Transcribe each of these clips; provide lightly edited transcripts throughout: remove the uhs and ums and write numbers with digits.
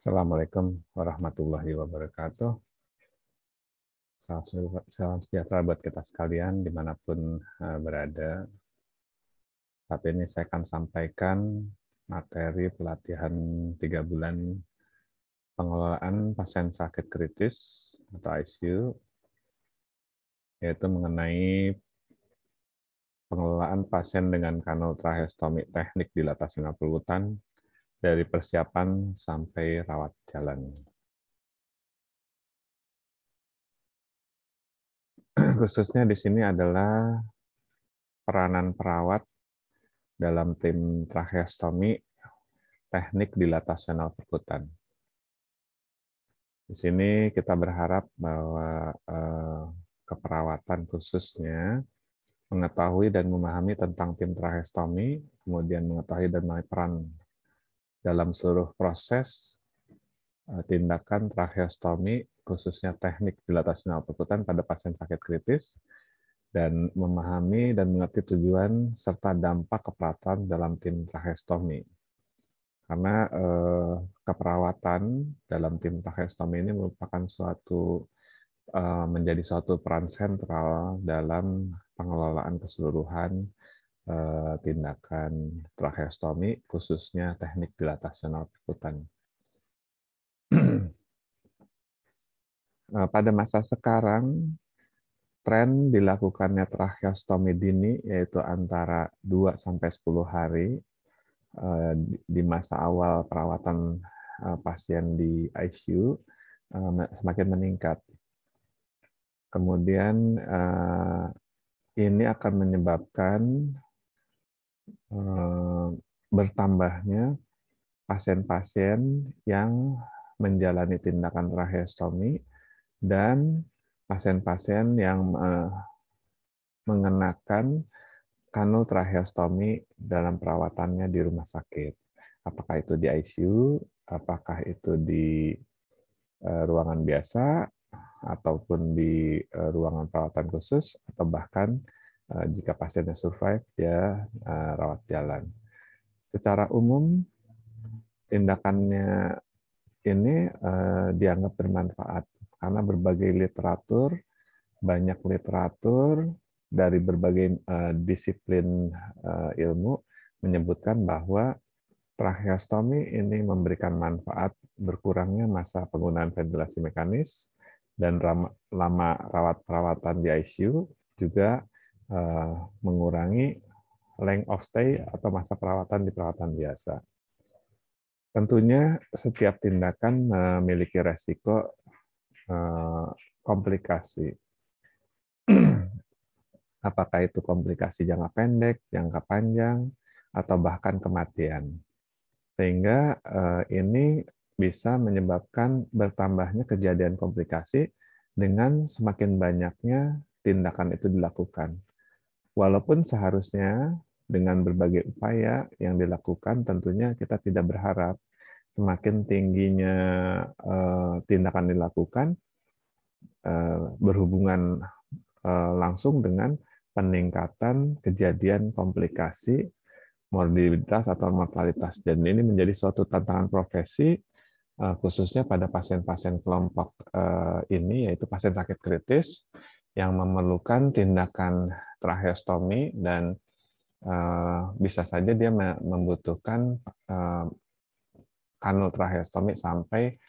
Assalamualaikum warahmatullahi wabarakatuh. Salam sejahtera buat kita sekalian dimanapun berada. Saat ini saya akan sampaikan materi pelatihan 3 bulan pengelolaan pasien sakit kritis atau ICU, yaitu mengenai pengelolaan pasien dengan kanul tracheostomi teknik dilatasi polutan dari persiapan sampai rawat jalan. Khususnya di sini adalah peranan perawat dalam tim tracheostomi teknik dilatasional perkutan. Di sini kita berharap bahwa keperawatan khususnya mengetahui dan memahami tentang tim tracheostomi, kemudian mengetahui dan memahami peran dalam seluruh proses tindakan tracheostomi, khususnya teknik dilatasional perkutan pada pasien sakit kritis, dan memahami dan mengerti tujuan serta dampak keperawatan dalam tim tracheostomi. Karena keperawatan dalam tim tracheostomi ini merupakan menjadi suatu peran sentral dalam pengelolaan keseluruhan tindakan tracheostomi, khususnya teknik dilatasional perkutan. Pada masa sekarang, tren dilakukannya tracheostomi dini yaitu antara 2-10 hari di masa awal perawatan pasien di ICU semakin meningkat. Kemudian ini akan menyebabkan bertambahnya pasien-pasien yang menjalani tindakan tracheostomi dan pasien-pasien yang mengenakan kanul tracheostomi dalam perawatannya di rumah sakit. Apakah itu di ICU, apakah itu di ruangan biasa, ataupun di ruangan perawatan khusus, atau bahkan jika pasiennya survive, dia rawat jalan. Secara umum, tindakannya ini dianggap bermanfaat karena berbagai literatur, banyak literatur dari berbagai disiplin ilmu menyebutkan bahwa tracheostomi ini memberikan manfaat berkurangnya masa penggunaan ventilasi mekanis dan lama rawat-perawatan di ICU juga mengurangi length of stay atau masa perawatan di perawatan biasa. Tentunya setiap tindakan memiliki resiko komplikasi. Apakah itu komplikasi jangka pendek, jangka panjang, atau bahkan kematian. Sehingga ini bisa menyebabkan bertambahnya kejadian komplikasi dengan semakin banyaknya tindakan itu dilakukan. Walaupun seharusnya dengan berbagai upaya yang dilakukan, tentunya kita tidak berharap semakin tingginya tindakan dilakukan berhubungan langsung dengan peningkatan kejadian komplikasi, morbiditas atau mortalitas. Dan ini menjadi suatu tantangan profesi khususnya pada pasien-pasien kelompok ini, yaitu pasien sakit kritis yang memerlukan tindakan tracheostomi dan bisa saja dia membutuhkan kanul tracheostomi sampai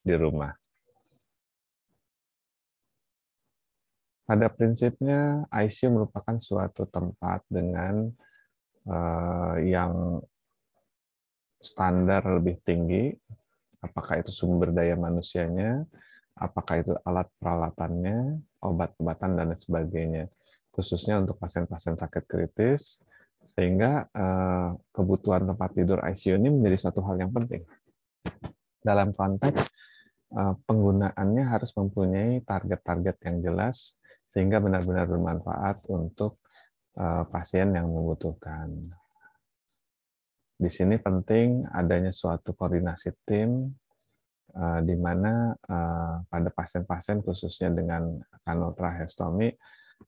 di rumah. Pada prinsipnya, ICU merupakan suatu tempat dengan yang standar lebih tinggi, apakah itu sumber daya manusianya, apakah itu alat peralatannya, obat-obatan, dan sebagainya. Khususnya untuk pasien-pasien sakit kritis, sehingga kebutuhan tempat tidur ICU ini menjadi satu hal yang penting. Dalam konteks penggunaannya harus mempunyai target-target yang jelas, sehingga benar-benar bermanfaat untuk pasien yang membutuhkan. Di sini penting adanya suatu koordinasi tim, di mana pada pasien-pasien khususnya dengan kanul tracheostomi,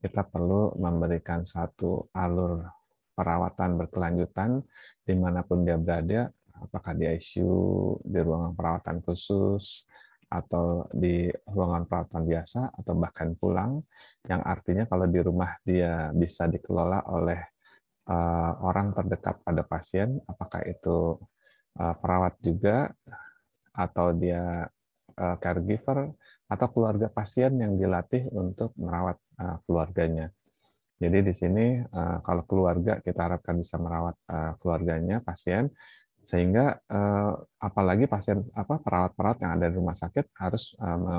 kita perlu memberikan satu alur perawatan berkelanjutan dimanapun dia berada, apakah di ICU, di ruangan perawatan khusus, atau di ruangan perawatan biasa, atau bahkan pulang, yang artinya kalau di rumah dia bisa dikelola oleh orang terdekat pada pasien, apakah itu perawat juga, atau dia caregiver, atau keluarga pasien yang dilatih untuk merawat keluarganya. Jadi di sini kalau keluarga kita harapkan bisa merawat keluarganya pasien, sehingga apalagi pasien perawat-perawat yang ada di rumah sakit harus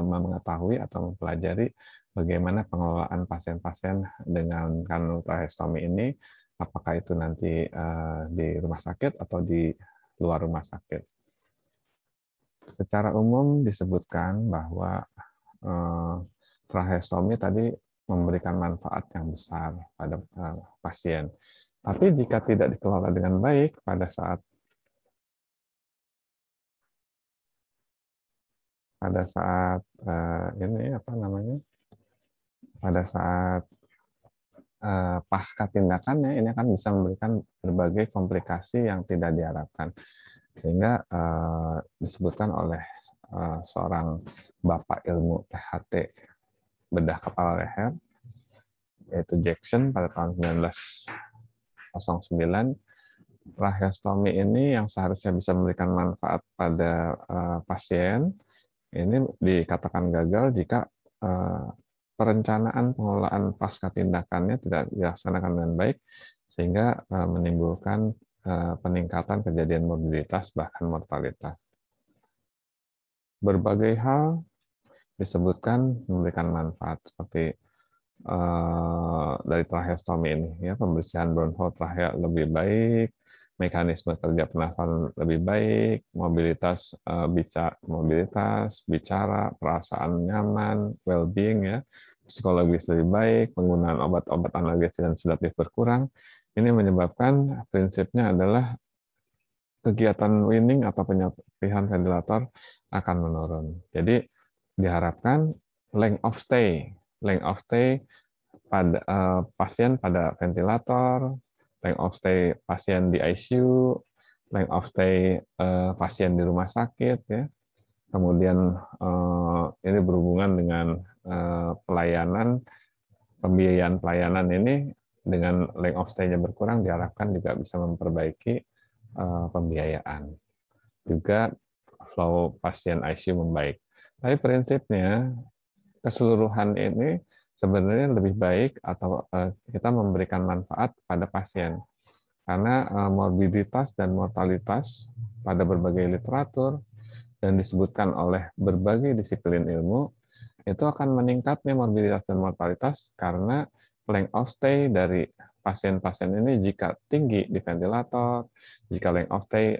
mengetahui atau mempelajari bagaimana pengelolaan pasien-pasien dengan kanul tracheostomi ini, apakah itu nanti di rumah sakit atau di luar rumah sakit. Secara umum disebutkan bahwa tracheostomi tadi memberikan manfaat yang besar pada pasien. Tapi jika tidak dikelola dengan baik pada saat ini apa namanya? Pada saat pasca tindakannya ini akan bisa memberikan berbagai komplikasi yang tidak diharapkan. Sehingga disebutkan oleh seorang bapak ilmu THT bedah kepala leher, yaitu Jackson pada tahun 1909, tracheostomi ini yang seharusnya bisa memberikan manfaat pada pasien, ini dikatakan gagal jika perencanaan pengelolaan pasca tindakannya tidak dilaksanakan dengan baik, sehingga menimbulkan peningkatan kejadian morbiditas bahkan mortalitas. Berbagai hal disebutkan memberikan manfaat seperti dari tracheostomi ini, ya, pembersihan broncho trachea lebih baik, mekanisme kerja pernafasan lebih baik, mobilitas bicara, perasaan nyaman, well-being, ya, psikologis lebih baik, penggunaan obat-obat analgesia dan sedatif berkurang. Ini menyebabkan prinsipnya adalah kegiatan weaning atau penyerapan ventilator akan menurun. Jadi diharapkan length of stay pada pasien pada ventilator, length of stay pasien di ICU, length of stay pasien di rumah sakit, ya. Kemudian ini berhubungan dengan pembiayaan pelayanan ini, dengan length of stay-nya berkurang diharapkan juga bisa memperbaiki pembiayaan. Juga flow pasien ICU membaik. Tapi prinsipnya keseluruhan ini sebenarnya lebih baik atau kita memberikan manfaat pada pasien. Karena morbiditas dan mortalitas pada berbagai literatur dan disebutkan oleh berbagai disiplin ilmu, itu akan meningkatnya morbiditas dan mortalitas karena length of stay dari pasien-pasien ini jika tinggi di ventilator, jika length of stay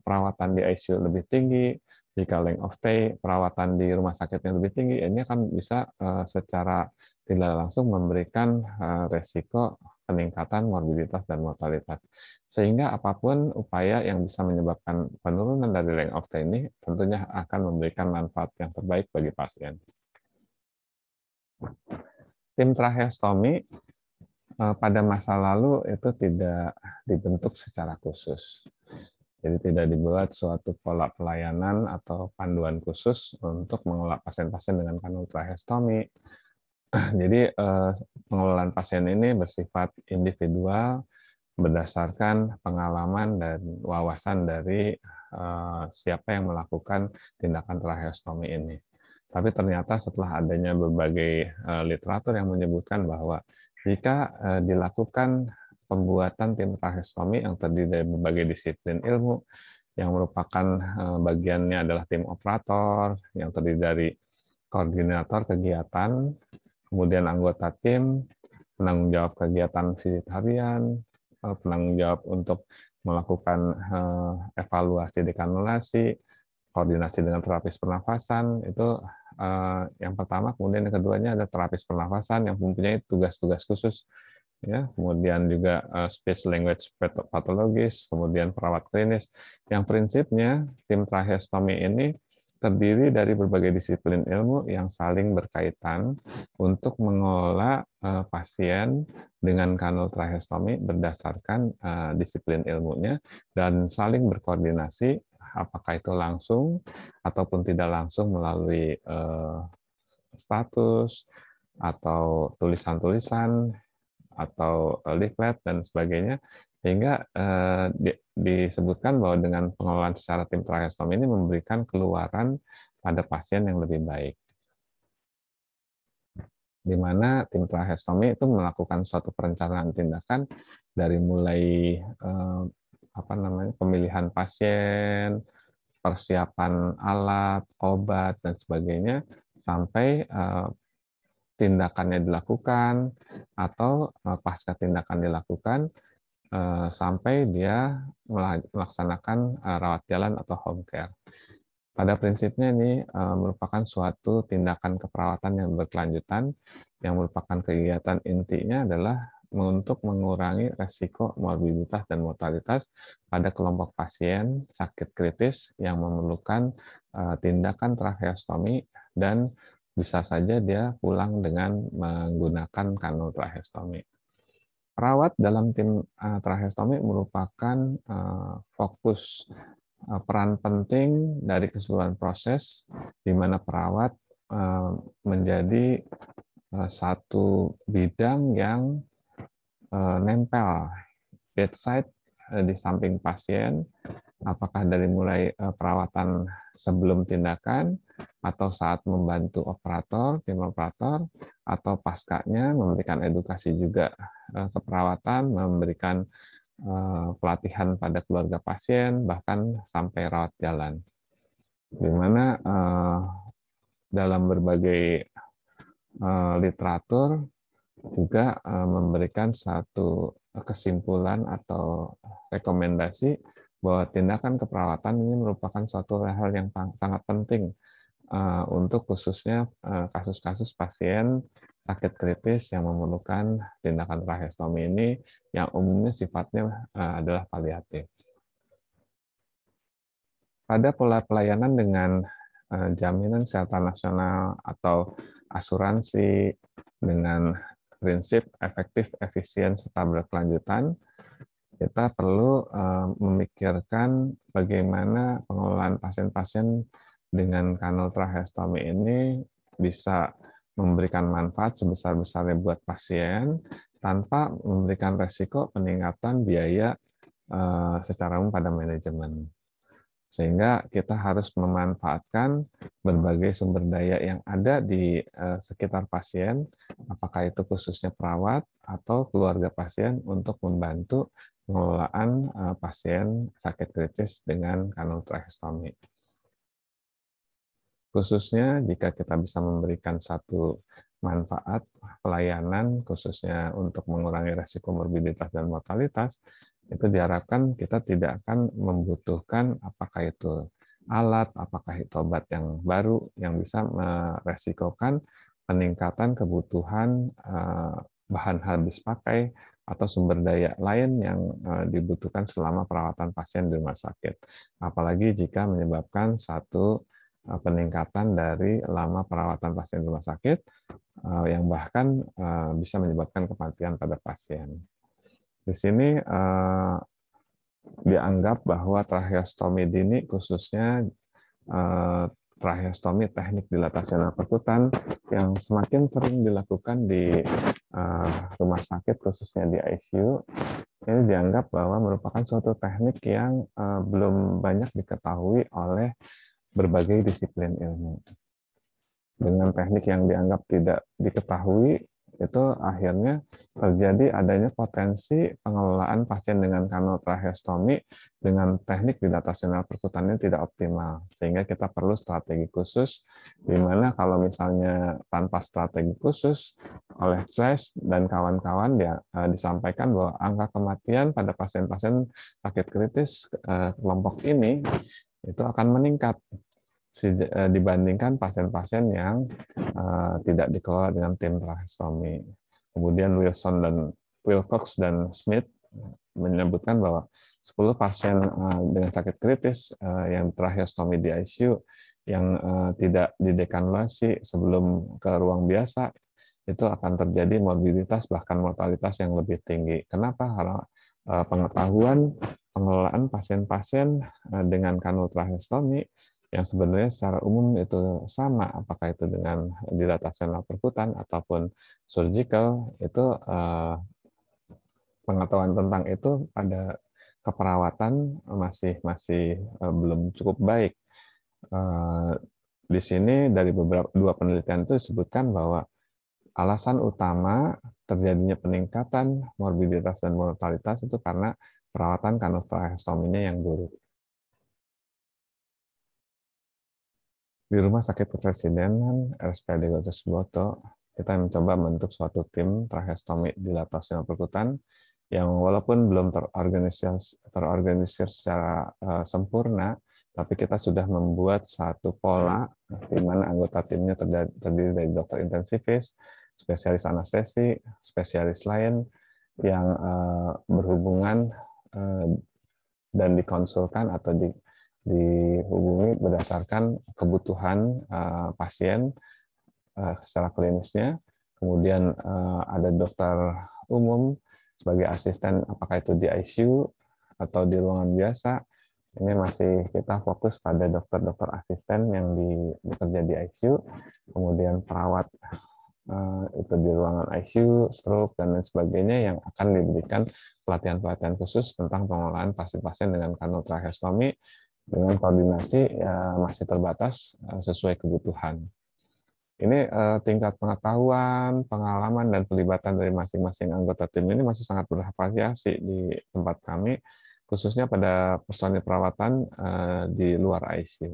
perawatan di ICU lebih tinggi, jika length of stay perawatan di rumah sakitnya lebih tinggi, ini akan bisa secara tidak langsung memberikan resiko peningkatan morbiditas dan mortalitas. Sehingga apapun upaya yang bisa menyebabkan penurunan dari length of stay ini tentunya akan memberikan manfaat yang terbaik bagi pasien. Tim tracheostomi pada masa lalu itu tidak dibentuk secara khusus. Jadi tidak dibuat suatu pola pelayanan atau panduan khusus untuk mengelola pasien-pasien dengan kanul tracheostomi. Jadi pengelolaan pasien ini bersifat individual berdasarkan pengalaman dan wawasan dari siapa yang melakukan tindakan tracheostomi ini. Tapi ternyata setelah adanya berbagai literatur yang menyebutkan bahwa jika dilakukan pembuatan tim tracheostomi yang terdiri dari berbagai disiplin ilmu, yang merupakan bagiannya adalah tim operator, yang terdiri dari koordinator kegiatan, kemudian anggota tim, penanggung jawab kegiatan visit harian, penanggung jawab untuk melakukan evaluasi dekanulasi, koordinasi dengan terapis pernafasan, itu yang pertama. Kemudian yang keduanya ada terapis pernafasan yang mempunyai tugas-tugas khusus, ya. Kemudian juga speech language pathologist, kemudian perawat klinis. Yang prinsipnya tim tracheostomi ini terdiri dari berbagai disiplin ilmu yang saling berkaitan untuk mengelola pasien dengan kanul tracheostomi berdasarkan disiplin ilmunya dan saling berkoordinasi, apakah itu langsung ataupun tidak langsung melalui status atau tulisan-tulisan atau leaflet dan sebagainya, sehingga disebutkan bahwa dengan pengelolaan secara tim tracheostomi ini memberikan keluaran pada pasien yang lebih baik, di mana tim tracheostomi itu melakukan suatu perencanaan tindakan dari mulai pemilihan pasien, persiapan alat, obat dan sebagainya, sampai tindakannya dilakukan atau pasca tindakan dilakukan sampai dia melaksanakan rawat jalan atau home care. Pada prinsipnya ini merupakan suatu tindakan keperawatan yang berkelanjutan yang merupakan kegiatan intinya adalah untuk mengurangi resiko morbiditas dan mortalitas pada kelompok pasien sakit kritis yang memerlukan tindakan tracheostomi dan bisa saja dia pulang dengan menggunakan kanul tracheostomi. Perawat dalam tim tracheostomi merupakan fokus peran penting dari keseluruhan proses, di mana perawat menjadi satu bidang yang nempel bedside di samping pasien, apakah dari mulai perawatan sebelum tindakan atau saat membantu operator, tim operator, atau paskanya memberikan edukasi juga keperawatan, memberikan pelatihan pada keluarga pasien, bahkan sampai rawat jalan. Di mana dalam berbagai literatur juga memberikan satu kesimpulan atau rekomendasi bahwa tindakan keperawatan ini merupakan suatu hal yang sangat penting untuk khususnya kasus-kasus pasien sakit kritis yang memerlukan tindakan tracheostomi ini yang umumnya sifatnya adalah paliatif. Pada pola pelayanan dengan jaminan kesehatan nasional atau asuransi dengan prinsip efektif, efisien, serta berkelanjutan, kita perlu memikirkan bagaimana pengelolaan pasien-pasien dengan kanul tracheostomi ini bisa memberikan manfaat sebesar-besarnya buat pasien tanpa memberikan resiko peningkatan biaya secara umum pada manajemen. Sehingga kita harus memanfaatkan berbagai sumber daya yang ada di sekitar pasien, apakah itu khususnya perawat atau keluarga pasien untuk membantu pengelolaan pasien sakit kritis dengan kanul tracheostomi. Khususnya jika kita bisa memberikan satu manfaat pelayanan, khususnya untuk mengurangi resiko morbiditas dan mortalitas, itu diharapkan kita tidak akan membutuhkan apakah itu alat, apakah itu obat yang baru yang bisa meresikokan peningkatan kebutuhan bahan habis pakai atau sumber daya lain yang dibutuhkan selama perawatan pasien di rumah sakit. Apalagi jika menyebabkan satu peningkatan dari lama perawatan pasien di rumah sakit yang bahkan bisa menyebabkan kematian pada pasien. Di sini dianggap bahwa tracheostomi dini, khususnya tracheostomi teknik dilatasional perkutan yang semakin sering dilakukan di rumah sakit, khususnya di ICU, ini dianggap bahwa merupakan suatu teknik yang belum banyak diketahui oleh berbagai disiplin ilmu. Dengan teknik yang dianggap tidak diketahui, itu akhirnya terjadi adanya potensi pengelolaan pasien dengan kanul tracheostomi dengan teknik dilatasional perkutannya tidak optimal, sehingga kita perlu strategi khusus, di mana kalau misalnya tanpa strategi khusus oleh Trace dan kawan-kawan disampaikan bahwa angka kematian pada pasien-pasien sakit kritis kelompok ini itu akan meningkat dibandingkan pasien-pasien yang tidak dikelola dengan tim tracheostomi. Kemudian Wilcox dan Smith menyebutkan bahwa 10 pasien dengan sakit kritis yang tracheostomi di ICU yang tidak didekanulasi sebelum ke ruang biasa, itu akan terjadi morbiditas bahkan mortalitas yang lebih tinggi. Kenapa? Karena pengetahuan pengelolaan pasien-pasien dengan kanul tracheostomi yang sebenarnya secara umum itu sama, apakah itu dengan dilatasi anal perkutan ataupun surgical, itu pengetahuan tentang itu pada keperawatan masih belum cukup baik. Di sini dari beberapa dua penelitian itu disebutkan bahwa alasan utama terjadinya peningkatan morbiditas dan mortalitas itu karena perawatan kanul tracheostominya yang buruk. Di Rumah Sakit Kepresidenan RSPAD Gatot Subroto, kita mencoba membentuk suatu tim tracheostomi dilatasi anal perkutan yang walaupun belum terorganisir secara sempurna, tapi kita sudah membuat satu pola di mana anggota timnya terdiri dari dokter intensivis, spesialis anestesi, spesialis lain yang berhubungan dan dikonsulkan atau dihubungi berdasarkan kebutuhan pasien secara klinisnya. Kemudian ada dokter umum sebagai asisten, apakah itu di ICU atau di ruangan biasa. Ini masih kita fokus pada dokter-dokter asisten yang bekerja di ICU, kemudian perawat itu di ruangan ICU, stroke, dan lain sebagainya yang akan diberikan pelatihan-pelatihan khusus tentang pengelolaan pasien-pasien dengan kanul tracheostomi dengan koordinasi masih terbatas sesuai kebutuhan. Ini tingkat pengetahuan, pengalaman, dan pelibatan dari masing-masing anggota tim ini masih sangat bervariasi di tempat kami, khususnya pada personil perawatan di luar ICU.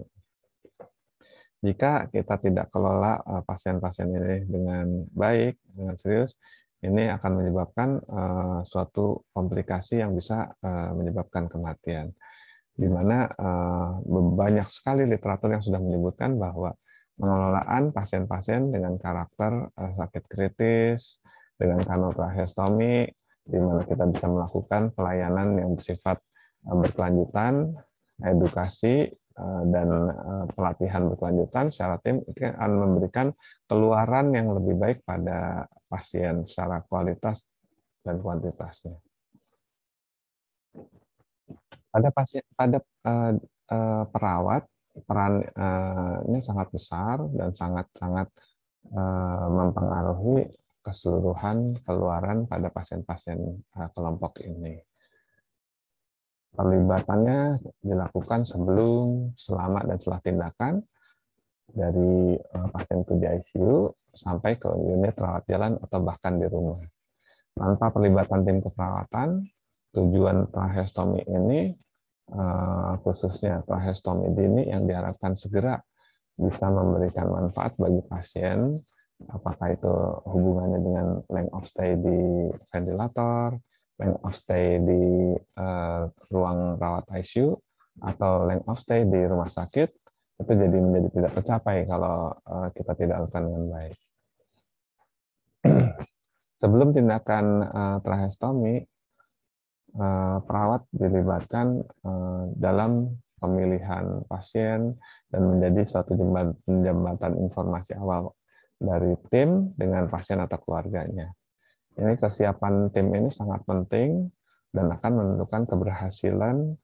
Jika kita tidak kelola pasien-pasien ini dengan baik, dengan serius, ini akan menyebabkan suatu komplikasi yang bisa menyebabkan kematian. Di mana banyak sekali literatur yang sudah menyebutkan bahwa pengelolaan pasien-pasien dengan karakter sakit kritis, dengan kanul tracheostomi, di mana kita bisa melakukan pelayanan yang bersifat berkelanjutan, edukasi, dan pelatihan berkelanjutan secara tim, itu akan memberikan keluaran yang lebih baik pada pasien secara kualitas dan kuantitasnya. Pada perawat, peran ini sangat besar dan sangat mempengaruhi keseluruhan keluaran pada pasien-pasien kelompok ini. Perlibatannya dilakukan sebelum, selama, dan setelah tindakan dari pasien itu di ICU sampai ke unit rawat jalan atau bahkan di rumah. Tanpa perlibatan tim keperawatan, tujuan tracheostomi ini khususnya tracheostomi dini yang diharapkan segera bisa memberikan manfaat bagi pasien, apakah itu hubungannya dengan length of stay di ventilator, length of stay di ruang rawat ICU, atau length of stay di rumah sakit, itu menjadi tidak tercapai kalau kita tidak lakukan dengan baik. Sebelum tindakan tracheostomi, perawat dilibatkan dalam pemilihan pasien dan menjadi suatu jembatan informasi awal dari tim dengan pasien atau keluarganya. Ini kesiapan tim ini sangat penting dan akan menentukan keberhasilan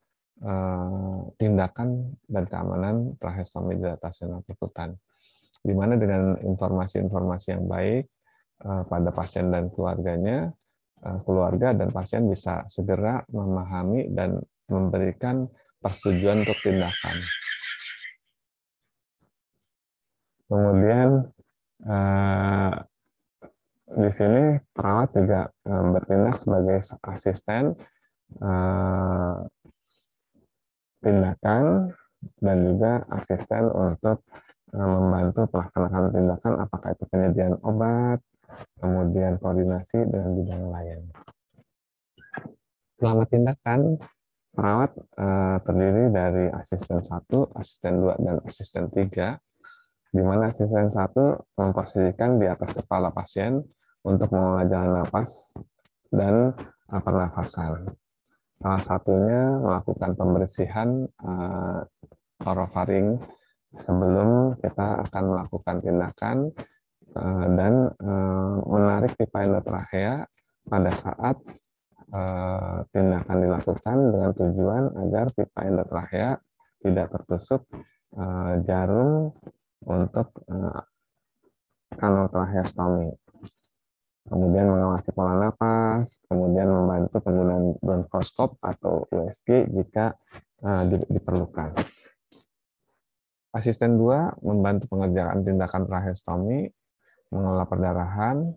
tindakan dan keamanan tracheostomi dilatasi anal perkutan. Di mana dengan informasi-informasi yang baik pada pasien dan keluarganya, keluarga dan pasien bisa segera memahami dan memberikan persetujuan untuk tindakan. Kemudian di sini perawat juga bertindak sebagai asisten tindakan dan juga asisten untuk membantu pelaksanaan tindakan, apakah itu penyediaan obat, kemudian koordinasi dengan bidang lain. Selama tindakan, perawat terdiri dari asisten 1, asisten 2, dan asisten 3, di mana asisten 1 memposisikan di atas kepala pasien untuk mengolah jalan nafas dan pernafasan. Salah satunya melakukan pembersihan orofaring sebelum kita akan melakukan tindakan dan menarik pipa endotrachea pada saat tindakan dilakukan dengan tujuan agar pipa endotrachea tidak tertusuk jarum untuk kanal tracheostomi. Kemudian mengawasi pola napas, kemudian membantu penggunaan bronkoskop atau USG jika diperlukan. Asisten 2 membantu pengerjaan tindakan tracheostomi, mengelola perdarahan,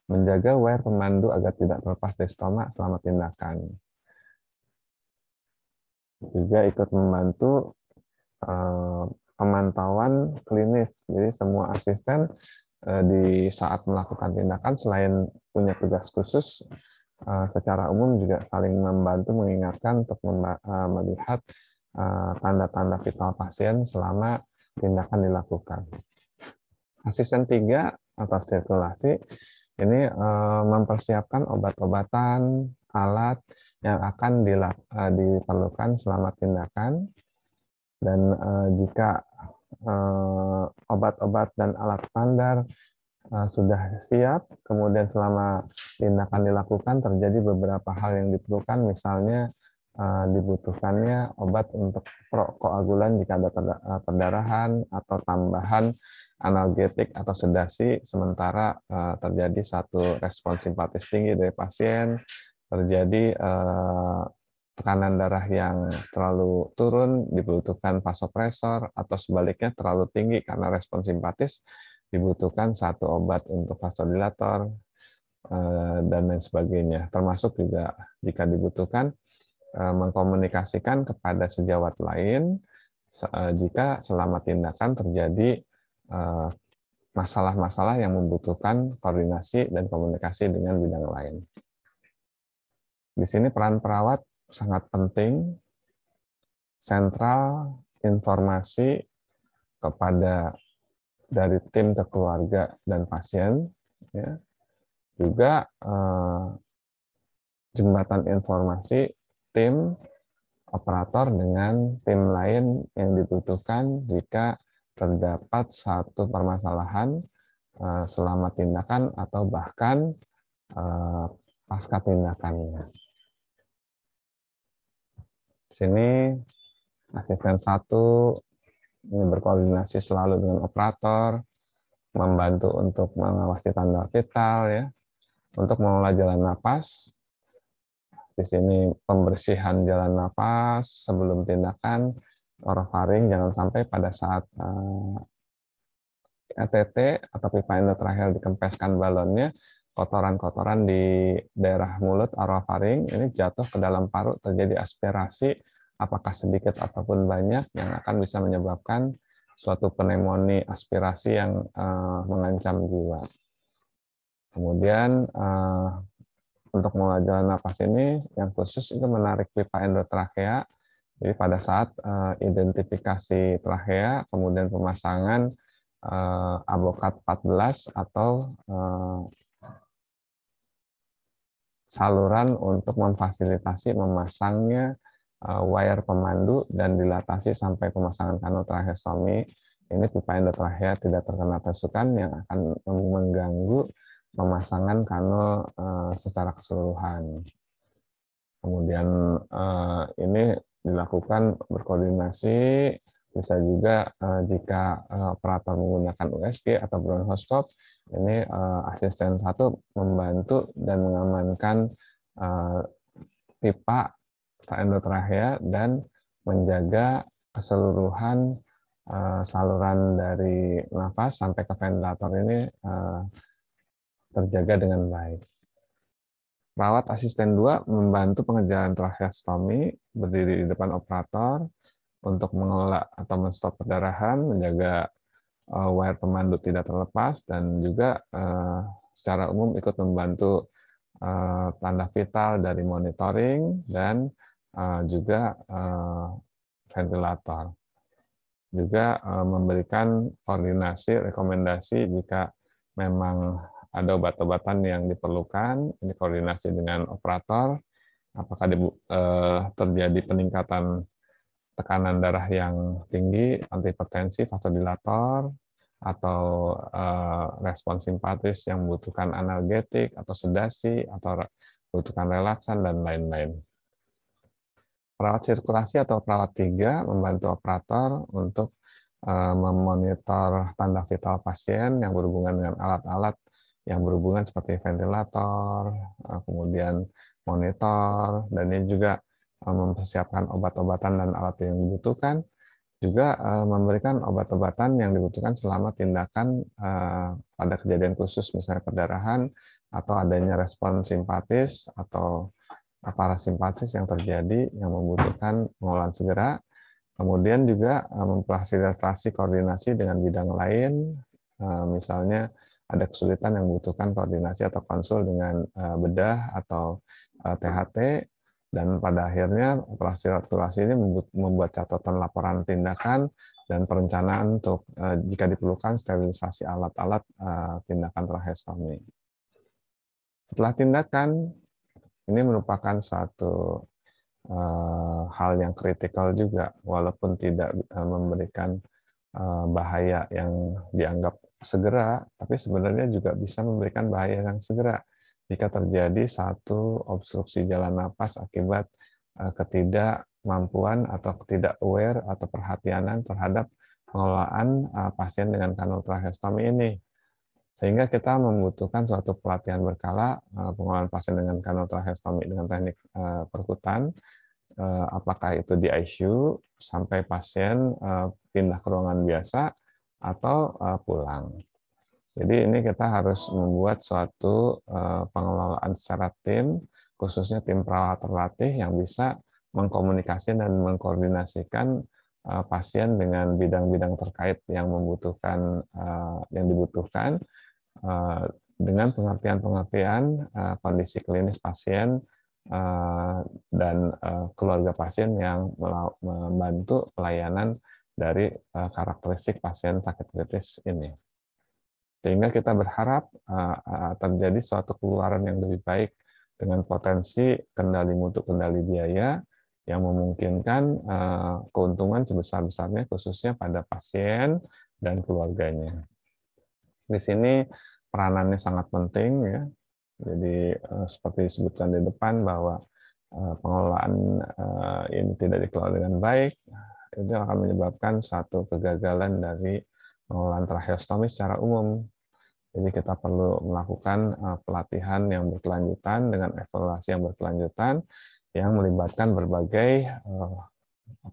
menjaga wire pemandu agar tidak terlepas dari stoma selama tindakan. Juga ikut membantu pemantauan klinis. Jadi semua asisten di saat melakukan tindakan selain punya tugas khusus, secara umum juga saling membantu mengingatkan untuk melihat tanda-tanda vital pasien selama tindakan dilakukan. Asisten 3 atau sirkulasi ini mempersiapkan obat-obatan, alat yang akan diperlukan selama tindakan, dan jika obat-obat dan alat standar sudah siap, kemudian selama tindakan dilakukan terjadi beberapa hal yang diperlukan, misalnya dibutuhkannya obat untuk prokoagulan jika ada perdarahan atau tambahan analgetik atau sedasi sementara terjadi satu respon simpatis tinggi dari pasien, terjadi tekanan darah yang terlalu turun, dibutuhkan vasopresor, atau sebaliknya terlalu tinggi karena respon simpatis, dibutuhkan satu obat untuk vasodilator, dan lain sebagainya. Termasuk juga jika dibutuhkan mengkomunikasikan kepada sejawat lain jika selama tindakan terjadi masalah-masalah yang membutuhkan koordinasi dan komunikasi dengan bidang lain. Di sini peran perawat sangat penting, sentral informasi kepada dari tim ke keluarga dan pasien, ya. Juga jembatan informasi tim operator dengan tim lain yang dibutuhkan jika terdapat satu permasalahan selama tindakan atau bahkan pasca tindakannya. Di sini asisten 1 ini berkoordinasi selalu dengan operator, membantu untuk mengawasi tanda vital, ya, untuk mengelola jalan napas. Di sini pembersihan jalan napas sebelum tindakan, orofaring, jangan sampai pada saat ETT atau pipa endotracheal dikempeskan balonnya, kotoran-kotoran di daerah mulut orofaring ini jatuh ke dalam paru, terjadi aspirasi, apakah sedikit ataupun banyak, yang akan bisa menyebabkan suatu pneumonia aspirasi yang mengancam jiwa. Kemudian untuk mengelola jalan napas ini yang khusus itu menarik pipa endotrachea. Jadi pada saat identifikasi trachea, kemudian pemasangan avokat 14 atau saluran untuk memfasilitasi memasangnya wire pemandu dan dilatasi sampai pemasangan kanal tracheostomi, ini pipa endotrachea tidak terkena tusukan yang akan mengganggu pemasangan kanal secara keseluruhan. Kemudian ini dilakukan berkoordinasi, bisa juga jika operator menggunakan USG atau bronkoskop, ini asisten 1 membantu dan mengamankan pipa endotrachea dan menjaga keseluruhan saluran dari nafas sampai ke ventilator ini terjaga dengan baik. Perawat asisten 2 membantu pengerjaan tracheostomi, berdiri di depan operator untuk mengelola atau menstop perdarahan, menjaga wire pemandu tidak terlepas, dan juga secara umum ikut membantu tanda vital dari monitoring dan juga ventilator. Juga memberikan koordinasi, rekomendasi jika memang ada obat-obatan yang diperlukan, ini koordinasi dengan operator, apakah terjadi peningkatan tekanan darah yang tinggi, antihipertensi, vasodilator, atau respon simpatis yang membutuhkan analgetik atau sedasi, atau membutuhkan relaksan, dan lain-lain. Perawat sirkulasi atau perawat 3 membantu operator untuk memonitor tanda vital pasien yang berhubungan dengan alat-alat yang berhubungan seperti ventilator, kemudian monitor, dan ini juga mempersiapkan obat-obatan dan alat yang dibutuhkan, juga memberikan obat-obatan yang dibutuhkan selama tindakan pada kejadian khusus, misalnya perdarahan, atau adanya respon simpatis atau parasimpatis yang terjadi yang membutuhkan pengolahan segera. Kemudian juga memfasilitasi koordinasi dengan bidang lain, misalnya ada kesulitan yang membutuhkan koordinasi atau konsul dengan bedah atau THT, dan pada akhirnya operasi rotulasi ini membuat catatan laporan tindakan dan perencanaan untuk jika diperlukan sterilisasi alat-alat tindakan tracheostomi. Setelah tindakan, ini merupakan satu hal yang kritikal juga, walaupun tidak memberikan bahaya yang dianggap segera, tapi sebenarnya juga bisa memberikan bahaya yang segera jika terjadi satu obstruksi jalan napas akibat ketidakmampuan atau ketidak aware atau perhatianan terhadap pengelolaan pasien dengan kanul tracheostomi ini. Sehingga kita membutuhkan suatu pelatihan berkala pengelolaan pasien dengan kanul tracheostomi dengan teknik perkutan, apakah itu di ICU sampai pasien pindah ke ruangan biasa atau pulang. Jadi ini kita harus membuat suatu pengelolaan secara tim, khususnya tim perawat terlatih yang bisa mengkomunikasikan dan mengkoordinasikan pasien dengan bidang-bidang terkait yang membutuhkan yang dibutuhkan, dengan pengertian-pengertian kondisi klinis pasien dan keluarga pasien yang membantu pelayanan dari karakteristik pasien sakit kritis ini. Sehingga kita berharap terjadi suatu keluaran yang lebih baik dengan potensi kendali mutu, kendali biaya yang memungkinkan keuntungan sebesar-besarnya khususnya pada pasien dan keluarganya. Di sini peranannya sangat penting ya. Jadi seperti disebutkan di depan bahwa pengelolaan ini tidak dikelola dengan baik, itu akan menyebabkan satu kegagalan dari pengelolaan tracheostomi secara umum. Jadi kita perlu melakukan pelatihan yang berkelanjutan dengan evaluasi yang berkelanjutan yang melibatkan berbagai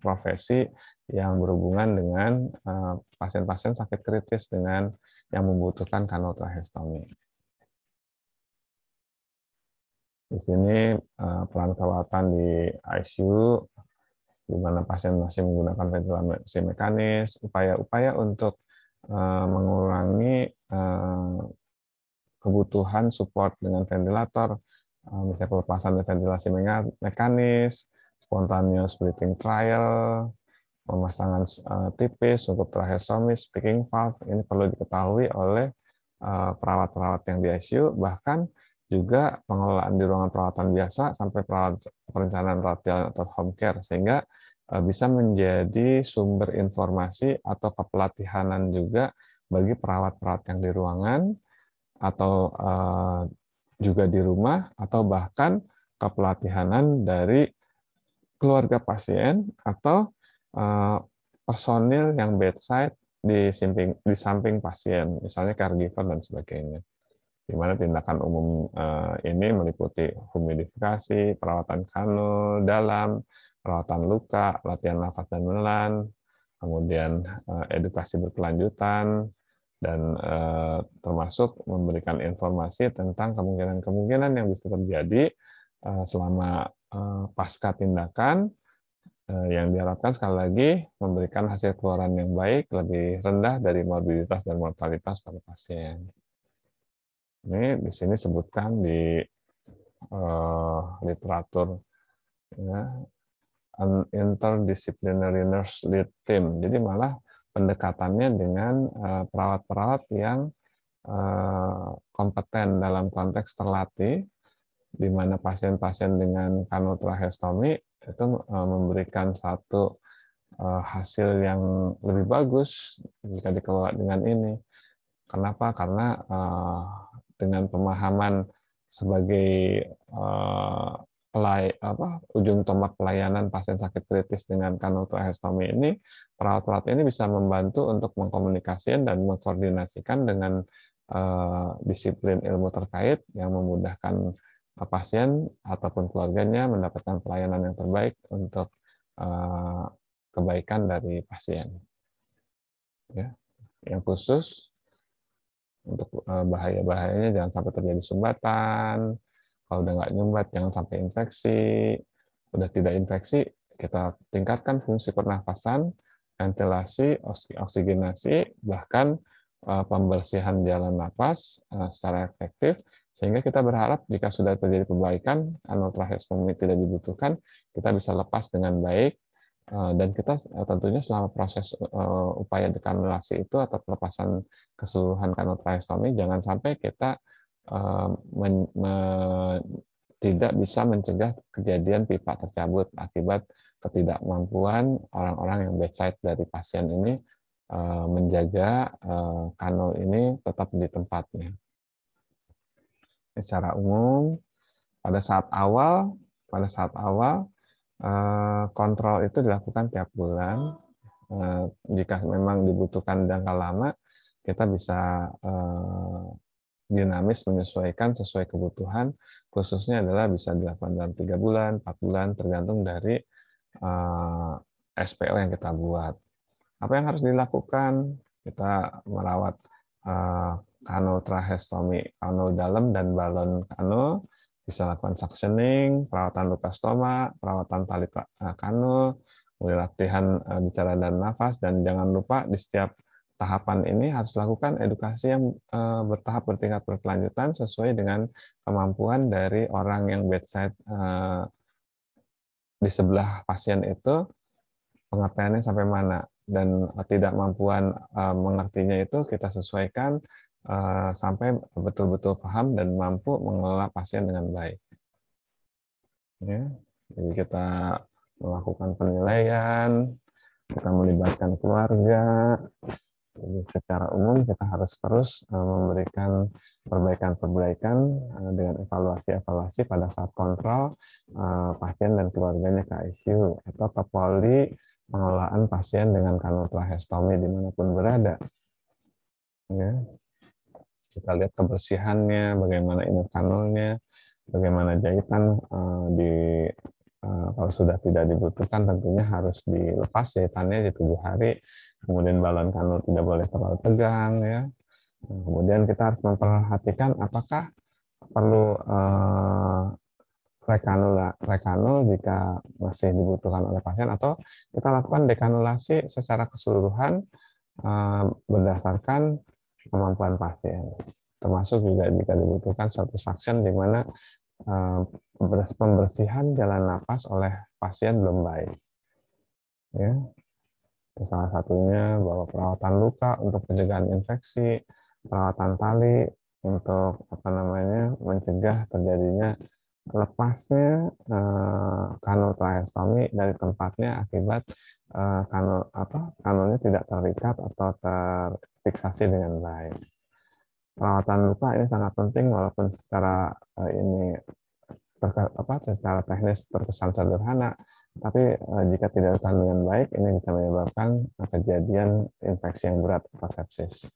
profesi yang berhubungan dengan pasien-pasien sakit kritis dengan yang membutuhkan kanul tracheostomi. Di sini peran perawatan di ICU, di mana pasien masih menggunakan ventilasi mekanis, upaya-upaya untuk mengurangi kebutuhan support dengan ventilator, misalnya pelepasan ventilasi mekanis, spontaneous breathing trial, pemasangan tipis untuk tracheostomy, speaking valve, ini perlu diketahui oleh perawat-perawat yang di ICU, bahkan juga pengelolaan di ruangan perawatan biasa sampai perencanaan rawat jalan atau home care, sehingga bisa menjadi sumber informasi atau kepelatihanan juga bagi perawat-perawat yang di ruangan atau juga di rumah, atau bahkan kepelatihanan dari keluarga pasien atau personil yang bedside di samping pasien, misalnya caregiver dan sebagainya. Di mana tindakan umum ini meliputi humidifikasi, perawatan kanul dalam, perawatan luka, latihan nafas dan menelan, kemudian edukasi berkelanjutan, dan termasuk memberikan informasi tentang kemungkinan-kemungkinan yang bisa terjadi selama pasca tindakan, yang diharapkan sekali lagi memberikan hasil keluaran yang baik, lebih rendah dari morbiditas dan mortalitas pada pasien. Ini di sini sebutkan di literatur ya, interdisciplinary nurse lead team. Jadi malah pendekatannya dengan perawat-perawat yang kompeten dalam konteks terlatih, di mana pasien-pasien dengan kanul tracheostomi itu memberikan satu hasil yang lebih bagus jika dikelola dengan ini. Kenapa? Karena dengan pemahaman sebagai ujung tombak pelayanan pasien sakit kritis dengan kanul-tracheostomi ini, perawat-perawat ini bisa membantu untuk mengkomunikasikan dan mengkoordinasikan dengan disiplin ilmu terkait yang memudahkan pasien ataupun keluarganya mendapatkan pelayanan yang terbaik untuk kebaikan dari pasien. Ya, yang khusus untuk bahaya-bahayanya jangan sampai terjadi sumbatan. Kalau udah nggak nyumbat, jangan sampai infeksi. Udah tidak infeksi, kita tingkatkan fungsi pernafasan, ventilasi, oksigenasi, bahkan pembersihan jalan nafas secara efektif, sehingga kita berharap jika sudah terjadi perbaikan, kanul-tracheostomi tidak dibutuhkan, kita bisa lepas dengan baik, dan kita tentunya selama proses upaya dekanulasi itu atau pelepasan keseluruhan kanul-tracheostomi, jangan sampai kita tidak bisa mencegah kejadian pipa tercabut akibat ketidakmampuan orang-orang yang bedside dari pasien ini menjaga kanul ini tetap di tempatnya. Secara umum, pada saat awal kontrol itu dilakukan tiap bulan. Jika memang dibutuhkan jangka lama, kita bisa dinamis menyesuaikan sesuai kebutuhan, khususnya adalah bisa dilakukan dalam 3 bulan, 4 bulan, tergantung dari SPO yang kita buat. Apa yang harus dilakukan? Kita merawat kanul tracheostomi, kanul dalam dan balon kanul, bisa lakukan suctioning, perawatan luka stoma, perawatan tali kanul, kemudian latihan bicara dan nafas, dan jangan lupa di setiap tahapan ini harus lakukan edukasi yang bertahap bertingkat berkelanjutan sesuai dengan kemampuan dari orang yang bedside di sebelah pasien itu, pengertiannya sampai mana, dan ketidakmampuan mengertinya itu kita sesuaikan sampai betul-betul paham dan mampu mengelola pasien dengan baik. Ya, jadi kita melakukan penilaian, kita melibatkan keluarga. Jadi secara umum kita harus terus memberikan perbaikan-perbaikan dengan evaluasi-evaluasi pada saat kontrol pasien dan keluarganya ke ICU atau ke poli pengelolaan pasien dengan kanul tracheostomi dimanapun berada. Ya, kita lihat kebersihannya, bagaimana ini kanulnya, bagaimana jahitan kalau sudah tidak dibutuhkan tentunya harus dilepas jahitannya di 7 hari. Kemudian balon kanul tidak boleh terlalu tegang, ya. Kemudian kita harus memperhatikan apakah perlu rekanul jika masih dibutuhkan oleh pasien, atau kita lakukan dekanulasi secara keseluruhan berdasarkan kemampuan pasien. Termasuk juga jika dibutuhkan suatu suction di mana pembersihan jalan nafas oleh pasien belum baik. Ya. Salah satunya bahwa perawatan luka untuk pencegahan infeksi, perawatan tali untuk mencegah terjadinya lepasnya kanul tracheostomi dari tempatnya akibat kanulnya tidak terikat atau terfiksasi dengan baik. Perawatan luka ini sangat penting walaupun secara secara teknis terkesan sederhana, tapi jika tidak ditangani dengan baik, ini bisa menyebabkan kejadian infeksi yang berat atau sepsis.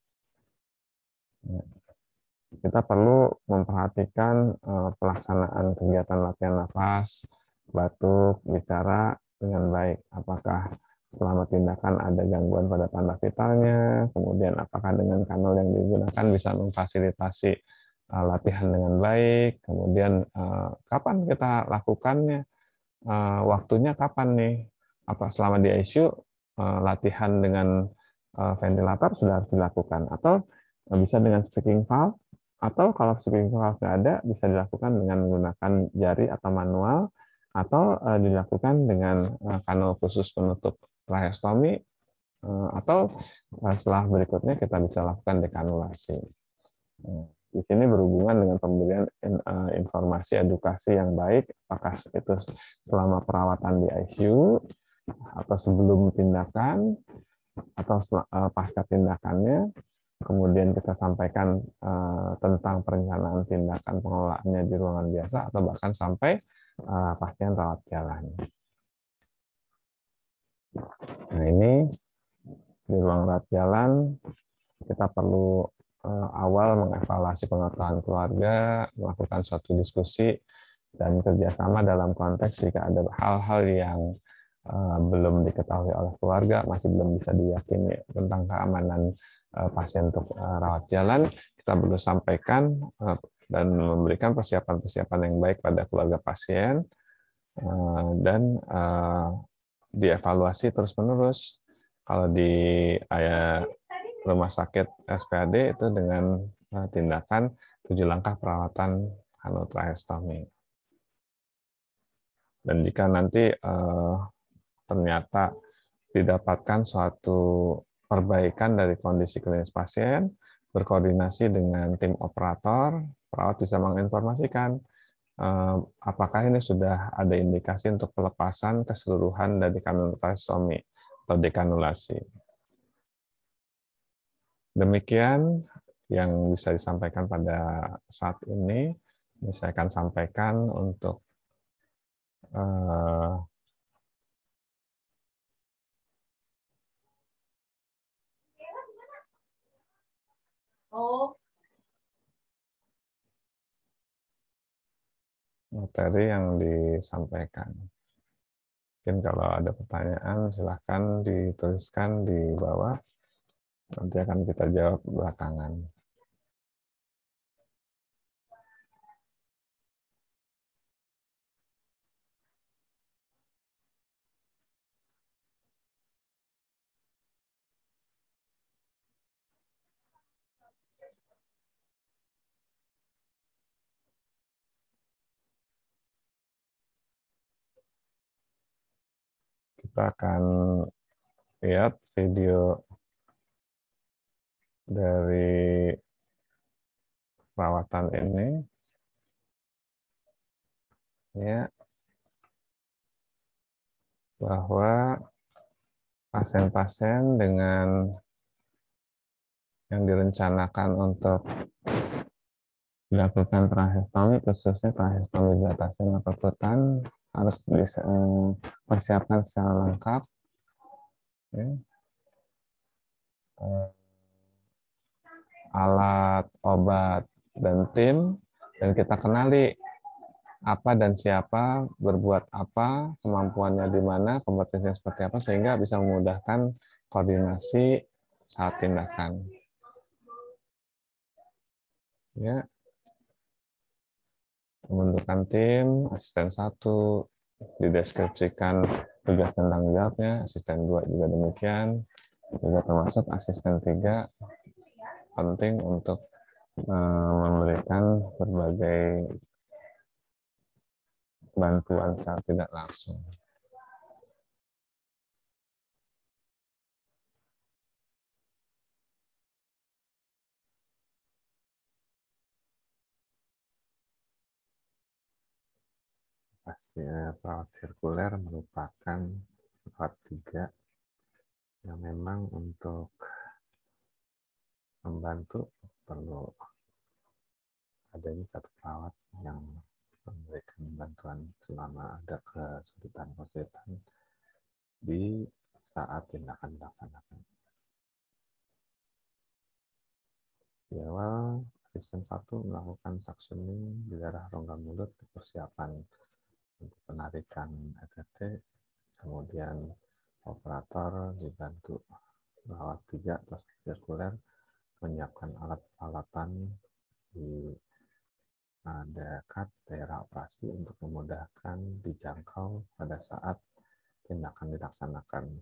Kita perlu memperhatikan pelaksanaan kegiatan latihan nafas, batuk, bicara dengan baik. Apakah selama tindakan ada gangguan pada tanda vitalnya, kemudian apakah dengan kanul yang digunakan bisa memfasilitasi latihan dengan baik, kemudian kapan kita lakukannya, waktunya kapan nih, apa selama di ICU latihan dengan ventilator sudah harus dilakukan, atau bisa dengan speaking valve, atau kalau speaking valve nggak ada bisa dilakukan dengan menggunakan jari atau manual, atau dilakukan dengan kanul khusus penutup tracheostomi, atau setelah berikutnya kita bisa lakukan dekanulasi. Di sini berhubungan dengan pemberian informasi edukasi yang baik, apakah itu selama perawatan di ICU, atau sebelum tindakan atau pasca tindakannya. Kemudian kita sampaikan tentang perencanaan tindakan pengelolaannya di ruangan biasa atau bahkan sampai pasien rawat jalan. Nah ini di ruang rawat jalan kita perlu awal mengevaluasi pengetahuan keluarga, melakukan suatu diskusi dan kerjasama dalam konteks jika ada hal-hal yang belum diketahui oleh keluarga, masih belum bisa diyakini tentang keamanan pasien untuk rawat jalan, kita perlu sampaikan dan memberikan persiapan-persiapan yang baik pada keluarga pasien dan dievaluasi terus-menerus. Kalau di rumah sakit SPAD itu dengan tindakan 7 langkah perawatan anutrahestomi. Dan jika nanti ternyata didapatkan suatu perbaikan dari kondisi klinis pasien, berkoordinasi dengan tim operator, perawat bisa menginformasikan apakah ini sudah ada indikasi untuk pelepasan keseluruhan dari anutrahestomi atau dekanulasi. Demikian yang bisa disampaikan pada saat ini. Saya akan sampaikan untuk materi yang disampaikan. Mungkin kalau ada pertanyaan silahkan dituliskan di bawah. Nanti akan kita jawab belakangan. Kita akan lihat video dari perawatan ini. Ya, bahwa pasien-pasien dengan yang direncanakan untuk dilakukan tracheostomi, khususnya tracheostomi dilatasi perkutan, harus dipersiapkan secara lengkap. Ya. Alat, obat, dan tim, dan kita kenali apa dan siapa, berbuat apa, kemampuannya di mana, kompetensinya seperti apa, sehingga bisa memudahkan koordinasi saat tindakan. Ya, pembentukan tim, asisten 1, dideskripsikan tugas dan tanggung jawabnya, asisten 2 juga demikian, juga termasuk asisten 3, penting untuk memberikan berbagai bantuan secara tidak langsung. Perawat sirkuler merupakan perawat 3 yang memang untuk membantu perlu adanya satu perawat yang memberikan bantuan selama ada kesulitan-kesulitan di saat tindakan dilaksanakan. Di awal, asisten 1 melakukan suctioning di daerah rongga mulut, persiapan untuk penarikan EKT, kemudian operator dibantu perawat 3 atau sirkuler menyiapkan alat-alatan di dekat daerah operasi untuk memudahkan dijangkau pada saat tindakan dilaksanakan.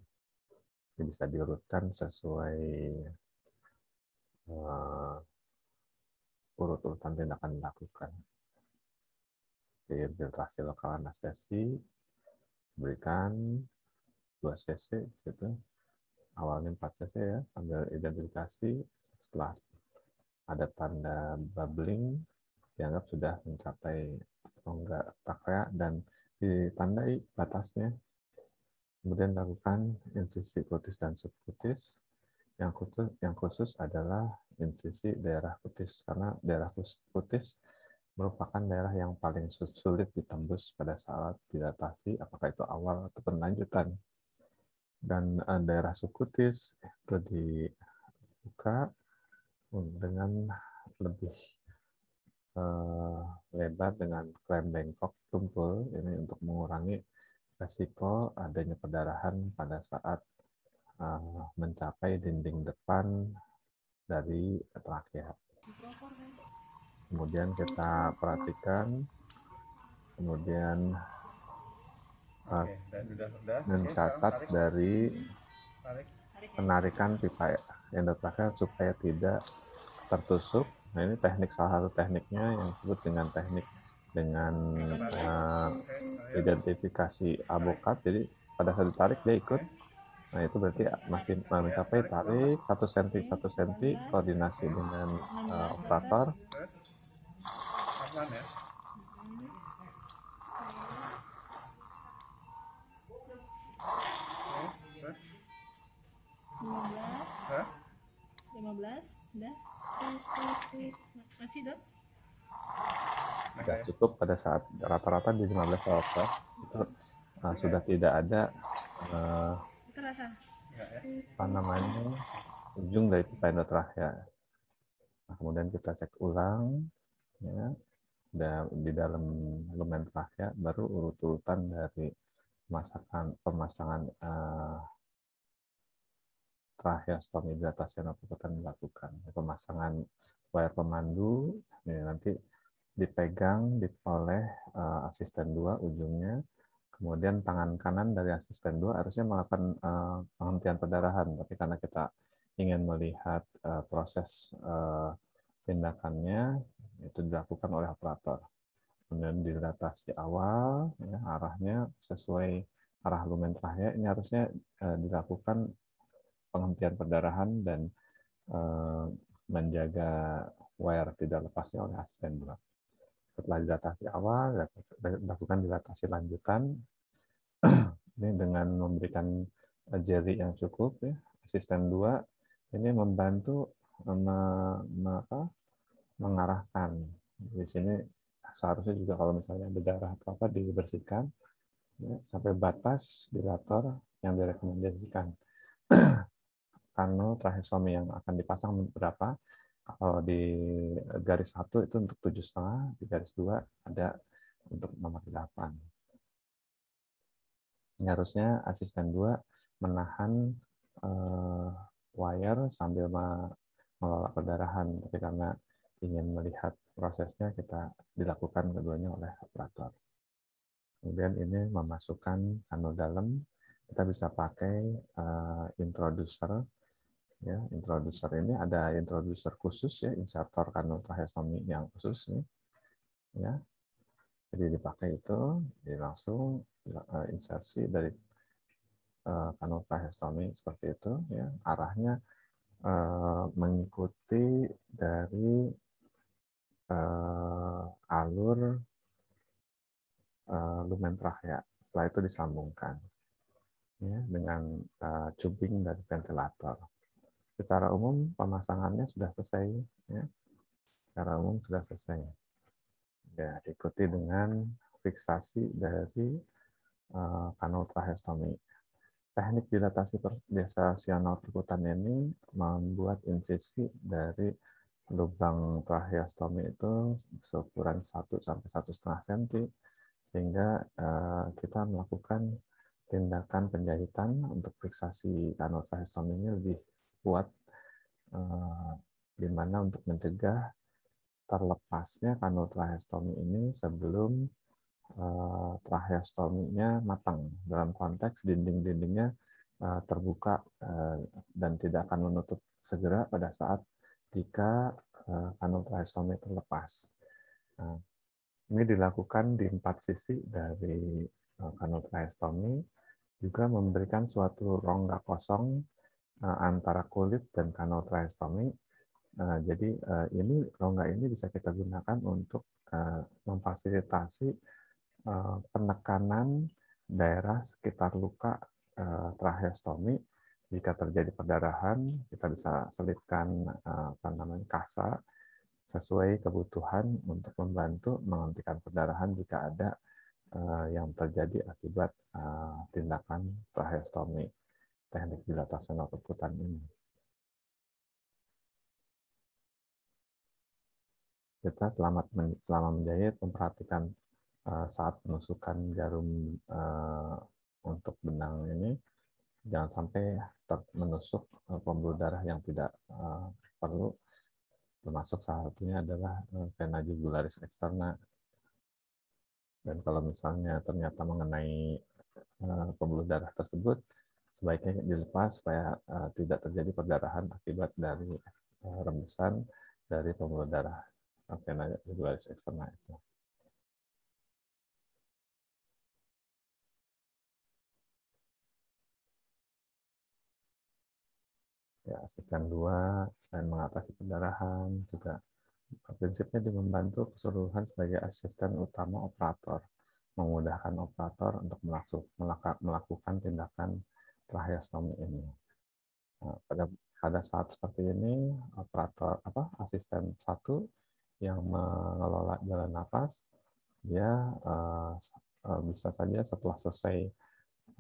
Ini bisa diurutkan sesuai urut-urutan tindakan dilakukan. Infiltrasi lokal anestesi, berikan 2 cc gitu. Awalnya 4 cc ya, sambil identifikasi. Setelah ada tanda bubbling, dianggap sudah mencapai rongga trakea dan ditandai batasnya. Kemudian lakukan insisi kutis dan subkutis. Yang khusus adalah insisi daerah kutis, karena daerah kutis merupakan daerah yang paling sulit ditembus pada saat dilatasi, apakah itu awal ataupun lanjutan. Dan daerah subkutis itu dibuka dengan lebih lebar dengan klem bengkok tumpul, ini untuk mengurangi resiko adanya perdarahan pada saat mencapai dinding depan dari trakea. Kemudian kita perhatikan, kemudian mencatat dari penarikan pipa endotrakea supaya tidak tertusuk. Nah, ini salah satu tekniknya yang disebut dengan teknik dengan identifikasi avokat. Jadi pada saat ditarik dia ikut. Nah, itu berarti masih mencapai tarik 1 cm 1 cm, koordinasi dengan operator. Masih dok? Sudah cukup pada saat rata-rata di 15 12 itu sudah tidak ada apa namanya ujung dari pipa endotrakea. Nah, kemudian kita cek ulang, ya, di dalam lumen trakea baru urut-urutan dari pemasangan tracheostomi dilatasi akan dilakukan. Pemasangan wire pemandu ini nanti dipegang oleh asisten 2 ujungnya. Kemudian tangan kanan dari asisten 2 harusnya melakukan penghentian perdarahan, tapi karena kita ingin melihat proses tindakannya, itu dilakukan oleh operator. Kemudian dilatasi awal, ya, arahnya sesuai arah lumen trachea, ini harusnya dilakukan penghentian perdarahan dan menjaga wire tidak lepasnya oleh asisten 2. Setelah dilatasi awal, dilakukan dilatasi lanjutan. Ini dengan memberikan jeli yang cukup, ya. Asisten 2 ini membantu mengarahkan. Di sini seharusnya juga kalau misalnya ada darah atau apa dibersihkan, ya, sampai batas dilator yang direkomendasikan. Kanul tracheostomi yang akan dipasang berapa? Kalau di garis 1 itu untuk 7,5, di garis 2 ada untuk nomor 8. Ini harusnya asisten 2 menahan wire sambil mengelola perdarahan, tapi karena ingin melihat prosesnya, kita dilakukan keduanya oleh operator. Kemudian ini memasukkan kanul dalam, kita bisa pakai introducer. Ya, introducer ini ada introducer khusus, ya, insertor kanul tracheostomi yang khusus nih, ya. Jadi dipakai itu, jadi langsung insersi dari kanul tracheostomi seperti itu, ya. Arahnya mengikuti dari alur lumen trachea. Setelah itu disambungkan, ya, dengan tubing dari ventilator. Secara umum pemasangannya sudah selesai, ya. Secara umum sudah selesai. Ya, diikuti dengan fiksasi dari kanul tracheostomi. Teknik dilatasi biasa sianal perkutan ini membuat insisi dari lubang tracheostomi itu seukuran 1 sampai 1,5 cm, sehingga kita melakukan tindakan penjahitan untuk fiksasi kanul tracheostomi ini lebih kuat, di mana untuk mencegah terlepasnya kanul tracheostomi ini sebelum tracheostominya matang, dalam konteks dinding-dindingnya terbuka dan tidak akan menutup segera pada saat jika kanul tracheostomi terlepas. Nah, ini dilakukan di 4 sisi dari kanul tracheostomi, juga memberikan suatu rongga kosong antara kulit dan kanul tracheostomi. Jadi ini rongga ini bisa kita gunakan untuk memfasilitasi penekanan daerah sekitar luka tracheostomi, jika terjadi perdarahan, kita bisa selipkan kasa sesuai kebutuhan untuk membantu menghentikan perdarahan jika ada yang terjadi akibat tindakan tracheostomi, teknik dilatasi senol keputan ini. Kita selama menjahit memperhatikan saat penusukan jarum untuk benang ini, jangan sampai menusuk pembuluh darah yang tidak perlu, termasuk salah satunya adalah vena jugularis externa. Dan kalau misalnya ternyata mengenai pembuluh darah tersebut, sebaiknya dilepas supaya tidak terjadi perdarahan akibat dari rembesan dari pembuluh darah vena jugularis externa itu. Ya, asisten 2 selain mengatasi perdarahan juga prinsipnya dia membantu keseluruhan sebagai asisten utama operator, memudahkan operator untuk melakukan tindakan tracheostomi ini. Nah, pada saat seperti ini, asisten 1 yang mengelola jalan nafas, dia bisa saja setelah selesai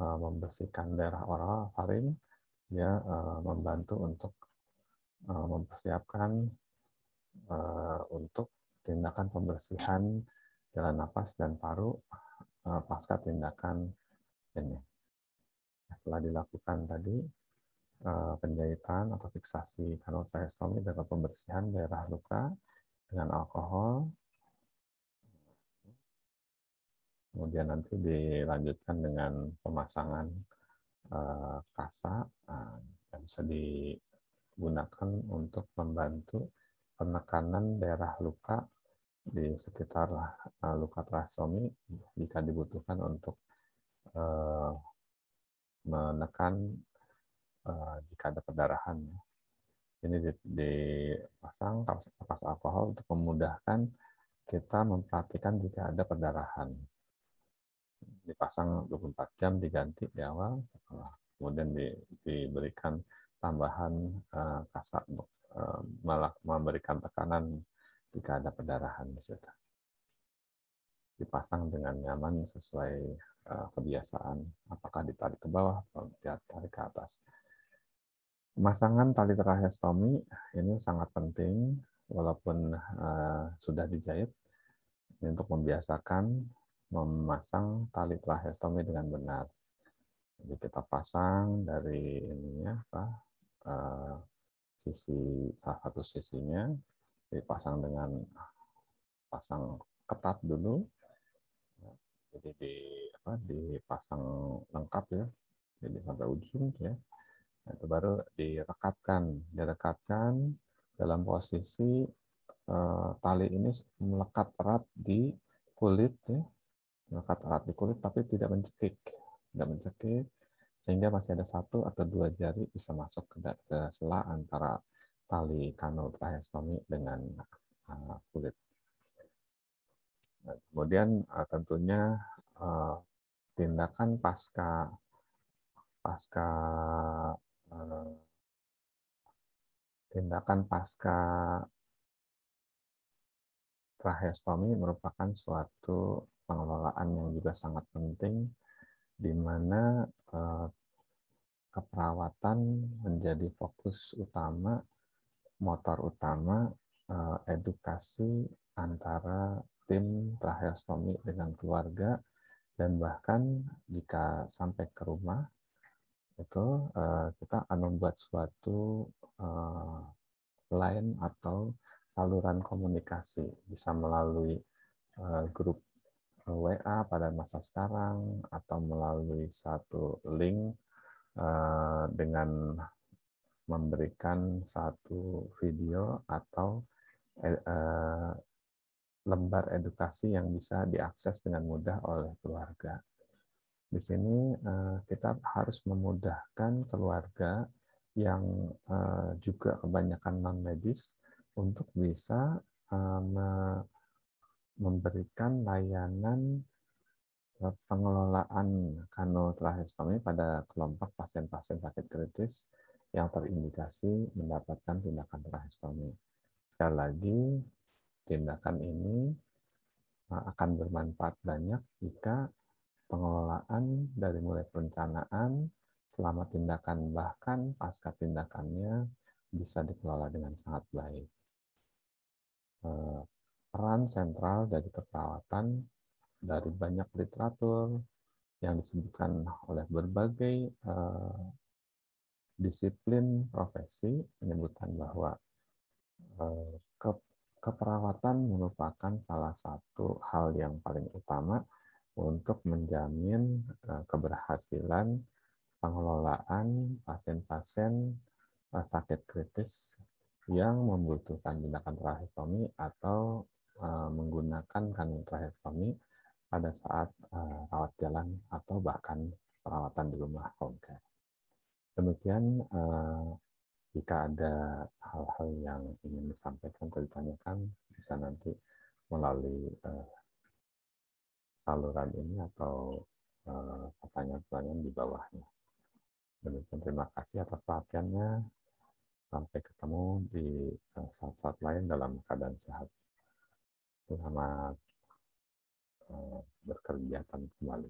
membersihkan daerah oral faring, dia membantu untuk mempersiapkan untuk tindakan pembersihan jalan nafas dan paru pasca tindakan ini. Setelah dilakukan tadi penjahitan atau fiksasi kanal tracheostomi dengan pembersihan daerah luka dengan alkohol, kemudian nanti dilanjutkan dengan pemasangan kasa yang bisa digunakan untuk membantu penekanan daerah luka di sekitar luka tracheostomi jika dibutuhkan untuk menekan jika ada perdarahan. Ini dipasang kapas alkohol untuk memudahkan kita memperhatikan jika ada perdarahan. Dipasang 24 jam, diganti di awal, kemudian diberikan tambahan kasa untuk memberikan tekanan jika ada perdarahan di situ. Dipasang dengan nyaman sesuai kebiasaan, apakah ditarik ke bawah atau ditarik ke atas. Pemasangan tali tracheostomi ini sangat penting, walaupun sudah dijahit, ini untuk membiasakan memasang tali tracheostomi dengan benar. Jadi kita pasang dari ininya salah satu sisinya, dipasang dengan pasang ketat dulu. Jadi dipasang lengkap ya, jadi sampai ujung ya. Nah, itu baru direkatkan dalam posisi tali ini melekat erat di kulit ya, melekat erat di kulit tapi tidak mencekik, sehingga masih ada 1 atau 2 jari bisa masuk ke sela antara tali kanal tracheostomi dengan kulit. Nah, kemudian tentunya tindakan pasca tracheostomi merupakan suatu pengelolaan yang juga sangat penting, di mana keperawatan menjadi fokus utama, motor utama, edukasi antara tim tracheostomi dengan keluarga, dan bahkan jika sampai ke rumah, itu kita akan membuat suatu line atau saluran komunikasi, bisa melalui grup WA pada masa sekarang, atau melalui satu link dengan memberikan satu video atau lembar edukasi yang bisa diakses dengan mudah oleh keluarga. Di sini kita harus memudahkan keluarga yang juga kebanyakan non-medis untuk bisa memberikan layanan pengelolaan kanutrahestomi pada kelompok pasien-pasien sakit kritis yang terindikasi mendapatkan tindakan trahestomi. Sekali lagi, tindakan ini akan bermanfaat banyak jika pengelolaan dari mulai perencanaan, selama tindakan, bahkan pasca tindakannya bisa dikelola dengan sangat baik. Peran sentral dari keperawatan dari banyak literatur yang disebutkan oleh berbagai disiplin profesi menyebutkan bahwa keperawatan merupakan salah satu hal yang paling utama untuk menjamin keberhasilan pengelolaan pasien-pasien sakit kritis yang membutuhkan tindakan tracheostomi atau menggunakan kandung tracheostomi pada saat rawat jalan atau bahkan perawatan di rumah home care. Demikian jika ada hal-hal yang ingin disampaikan atau ditanyakan, bisa nanti melalui saluran ini atau pertanyaan-pertanyaan di bawahnya. Demikian, terima kasih atas perhatiannya. Sampai ketemu di saat-saat lain dalam keadaan sehat. Selamat berkegiatan kembali.